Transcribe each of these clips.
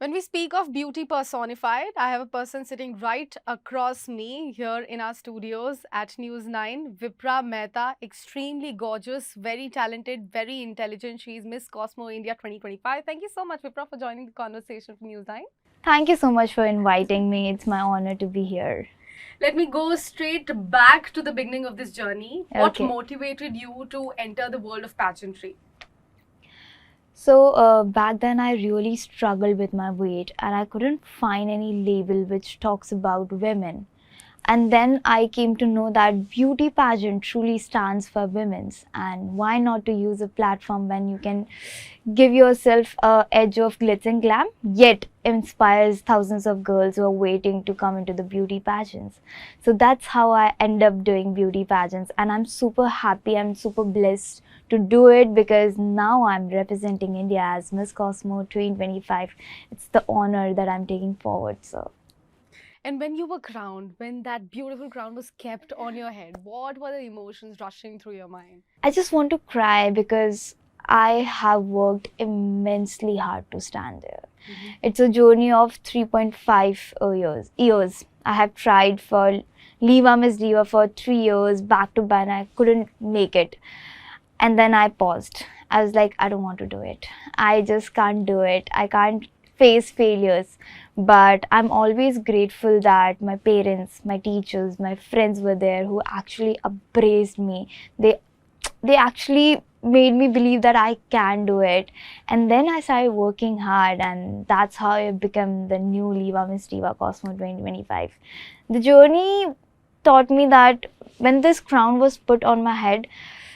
When we speak of beauty personified, I have a person sitting right across me here in our studios at News 9, Vipra Mehta, extremely gorgeous, very talented, very intelligent. She's Miss Cosmo India 2025. Thank you so much, Vipra, for joining the conversation for News 9. Thank you so much for inviting me. It's my honor to be here. Let me go straight back to the beginning of this journey. What Okay. motivated you to enter the world of pageantry? So back then I really struggled with my weight and I couldn't find any label which talks about women. And then I came to know that beauty pageant truly stands for women's, and why not to use a platform when you can give yourself a edge of glitz and glam, yet inspires thousands of girls who are waiting to come into the beauty pageants. So that's how I end up doing beauty pageants, and I'm super happy, I'm super blessed to do it because now I'm representing India as Miss Cosmo 2025. It's the honor that I'm taking forward. So And when you were crowned, when that beautiful crown was kept on your head, what were the emotions rushing through your mind? I just want to cry because I have worked immensely hard to stand there. It's a journey of 3.5 years. I have tried for Liva Miss Diva for 3 years back to back and I couldn't make it. And then I paused. I was like, I don't want to do it. I just can't do it. I can't face failures. But I'm always grateful that my parents, my teachers, my friends were there who actually embraced me. They actually made me believe that I can do it. And then I started working hard, and that's how I became the new Liva Miss Diva Cosmo 2025. The journey taught me that when this crown was put on my head,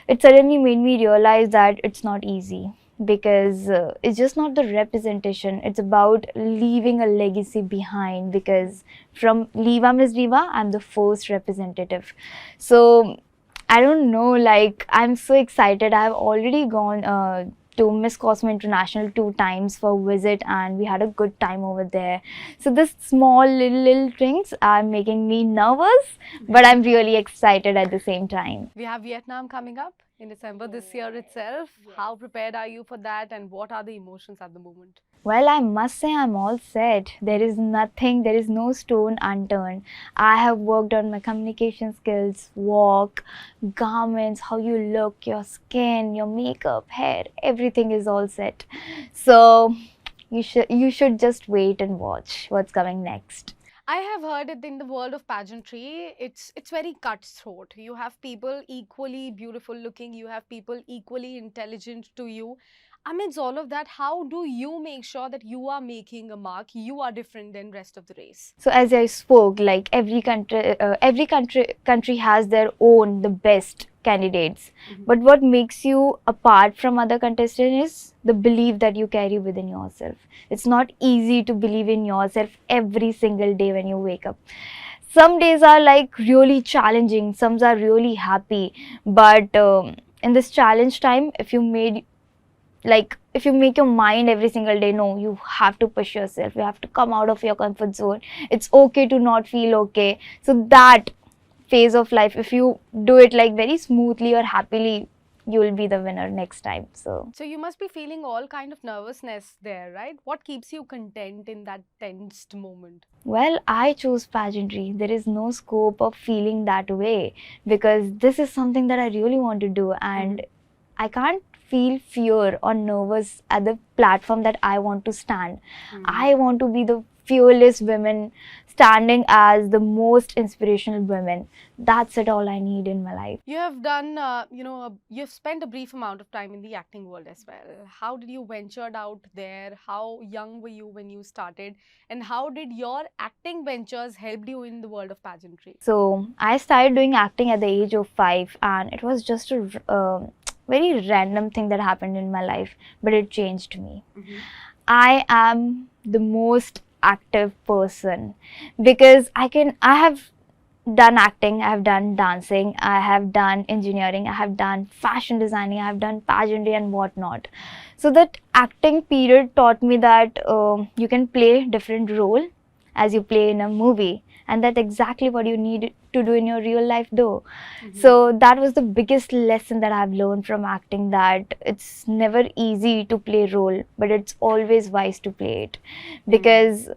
it suddenly made me realize that it's not easy because it's just not the representation, it's about leaving a legacy behind, because from Liva Miss Diva I'm the first representative. So I don't know, like I'm so excited. I've already gone to Miss Cosmo International 2 times for visit, and we had a good time over there. So this small little things are making me nervous, but I'm really excited at the same time. We have Vietnam coming up in December this year itself. How prepared are you for that, and what are the emotions at the moment? Well, I must say I'm all set. There is nothing, there is no stone unturned. I have worked on my communication skills, walk, garments, how you look, your skin, your makeup, hair, everything is all set. So you should just wait and watch what's coming next. I have heard that in the world of pageantry, it's very cutthroat. You have people equally beautiful looking, you have people equally intelligent to you. Amidst all of that, how do you make sure that you are making a mark, you are different than rest of the race? So as I spoke, like every country has their own the best candidates. But what makes you apart from other contestants is the belief that you carry within yourself. It's not easy to believe in yourself every single day when you wake up. Some days are like really challenging, some are really happy, but in this challenge time, if you make your mind every single day, no, you have to push yourself, you have to come out of your comfort zone. It's okay to not feel okay. So that phase of life, if you do it like very smoothly or happily, you will be the winner next time. So So you must be feeling all kind of nervousness there, right? What keeps you content in that tensed moment? well, I chose pageantry. There is no scope of feeling that way because this is something that I really want to do, and I can't feel fear or nervous at the platform that I want to stand. I want to be the fearless women standing as the most inspirational women. That's it, all I need in my life. You have done, you've spent a brief amount of time in the acting world as well. How did you ventured out there? How young were you when you started? And how did your acting ventures help you in the world of pageantry? So I started doing acting at the age of 5, and it was just a very random thing that happened in my life, but it changed me. I am the most active person because I have done acting, I have done dancing, I have done engineering, I have done fashion designing, I have done pageantry and whatnot. So that acting period taught me that you can play different role as you play in a movie, and that's exactly what you need to do in your real life though. So that was the biggest lesson that I've learned from acting, that it's never easy to play a role, but it's always wise to play it, because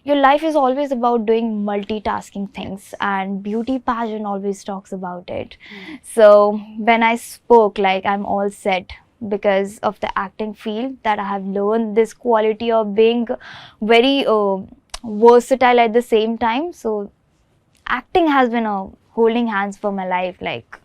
your life is always about doing multitasking things, and beauty pageant always talks about it. So when I spoke like I'm all set because of the acting field, that I have learned this quality of being very versatile at the same time. So acting has been a holding hands for my life. Like,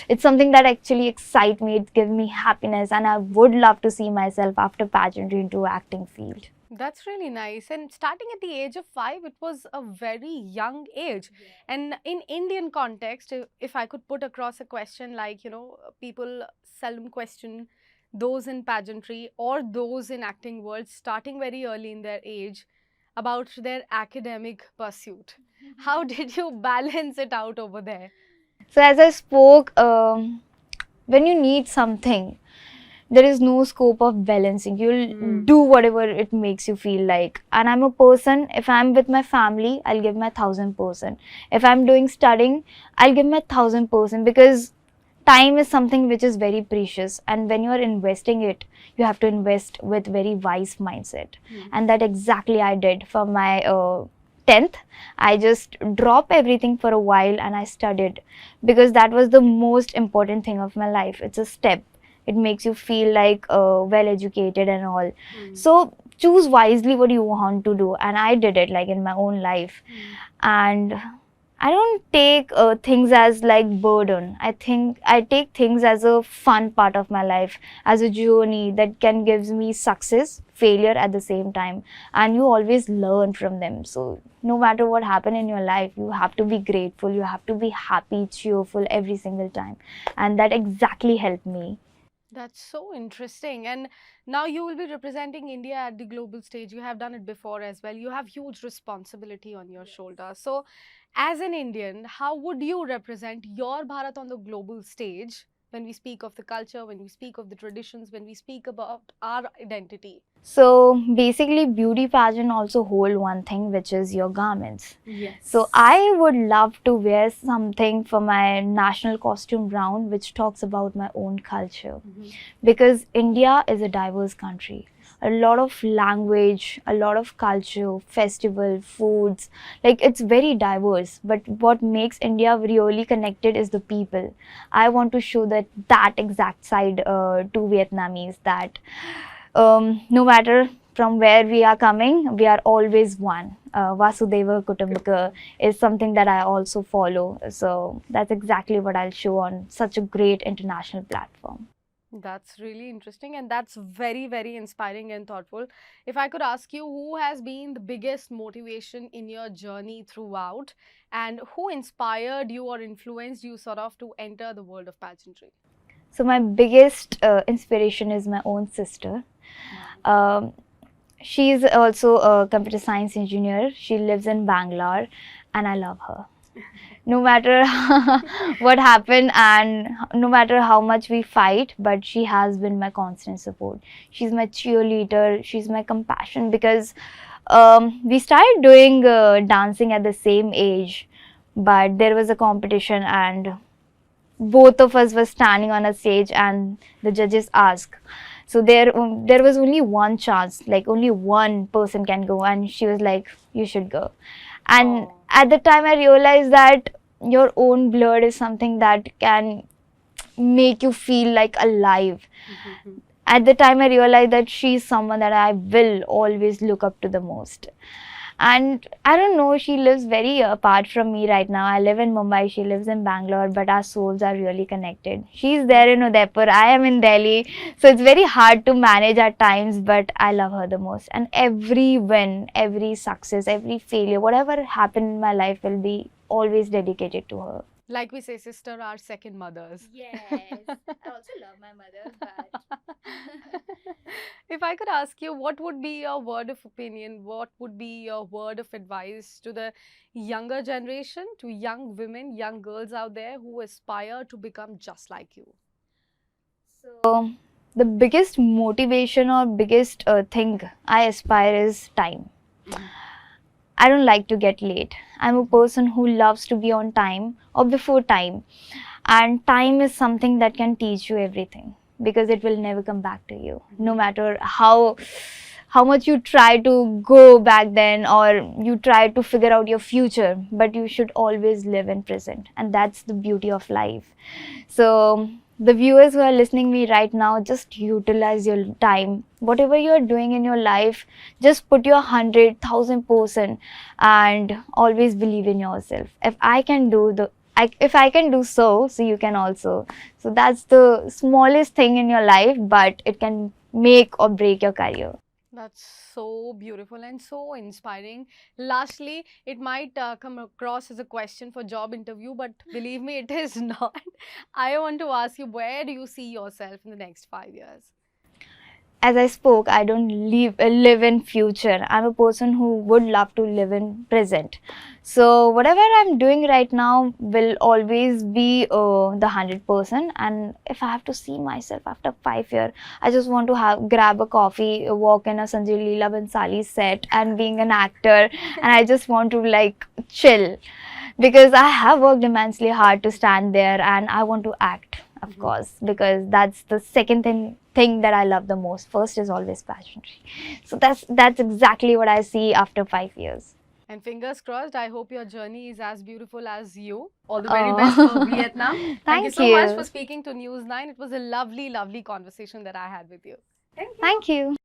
it's something that actually excites me, it gives me happiness, and I would love to see myself after pageantry into acting field. That's really nice. And starting at the age of 5, it was a very young age. And in Indian context, if I could put across a question like, people seldom question those in pageantry or those in acting world starting very early in their age about their academic pursuit. How did you balance it out over there? So as I spoke, when you need something, there is no scope of balancing. You'll do whatever it makes you feel like. And I'm a person, if I'm with my family, I'll give my 1000%. If I'm doing studying, I'll give my 1000%, because time is something which is very precious. And when you are investing it, you have to invest with very wise mindset. And that exactly I did for my 10th. I just dropped everything for a while and I studied, because that was the most important thing of my life. It's a step. It makes you feel like well educated and all. So choose wisely what you want to do, and I did it like in my own life. And I don't take things as like burden. I think I take things as a fun part of my life, as a journey that can gives me success, failure at the same time, and you always learn from them. So no matter what happen in your life, you have to be grateful, you have to be happy, cheerful every single time, and that exactly helped me. That's so interesting. And now you will be representing India at the global stage. You have done it before as well. You have huge responsibility on your shoulders. So, as an Indian, how would you represent your Bharat on the global stage when we speak of the culture, when we speak of the traditions, when we speak about our identity? So basically, beauty pageant also hold one thing, which is your garments. Yes. So I would love to wear something for my national costume round, which talks about my own culture, because India is a diverse country. A lot of language, a lot of culture, festival, foods, like it's very diverse. But what makes India really connected is the people. I want to show that exact side to Vietnamese, that no matter from where we are coming, we are always one. Vasudeva Kutumbaka is something that I also follow. So that's exactly what I'll show on such a great international platform. That's really interesting, and that's very, very inspiring and thoughtful. If I could ask you, who has been the biggest motivation in your journey throughout, and who inspired you or influenced you sort of to enter the world of pageantry? So my biggest inspiration is my own sister. Um, she's also a computer science engineer. She lives in Bangalore, and I love her. No matter what happened and no matter how much we fight, but she has been my constant support. She's my cheerleader, she's my compassion, because we started doing dancing at the same age, but there was a competition and both of us were standing on a stage and the judges asked. So there was only one chance, like only one person can go, and she was like, you should go. And at the time I realized that your own blood is something that can make you feel like alive. At the time I realized that she's someone that I will always look up to the most. And I don't know, she lives very apart from me right now. I live in Mumbai, she lives in Bangalore, but our souls are really connected. She's there in Udaipur, I am in Delhi. So it's very hard to manage at times, but I love her the most. And every win, every success, every failure, whatever happened in my life will be always dedicated to her. Like we say, sister are second mothers. Yes, I also love my mother, but If I could ask you, what would be your word of opinion? What would be your word of advice to the younger generation, to young women, young girls out there who aspire to become just like you? so the biggest motivation or biggest thing I aspire is time. I don't like to get late. I'm a person who loves to be on time or before time. And time is something that can teach you everything, because it will never come back to you, no matter how much you try to go back then, or you try to figure out your future. But you should always live in present, and that's the beauty of life. So the viewers who are listening me right now, just utilize your time. Whatever you are doing in your life, just put your 100,000%, and always believe in yourself. If I can do if I can do so you can also. So that's the smallest thing in your life, but it can make or break your career. That's so beautiful and so inspiring. Lastly, it might come across as a question for job interview, but believe me, it is not. I want to ask you, where do you see yourself in the next 5 years? As I spoke, I don't live in future. I'm a person who would love to live in present. So whatever I'm doing right now will always be the 100%. And if I have to see myself after 5 years, I just want to grab a coffee, walk in a Sanjay Leela Bansali set, and being an actor. And I just want to like chill, because I have worked immensely hard to stand there, and I want to act, of course, because that's the second thing that I love the most. First is always passion. So that's exactly what I see after 5 years. And fingers crossed, I hope your journey is as beautiful as you. All the very best for Vietnam. Thank you so much for speaking to News9. It was a lovely, lovely conversation that I had with you. Thank you. Thank you.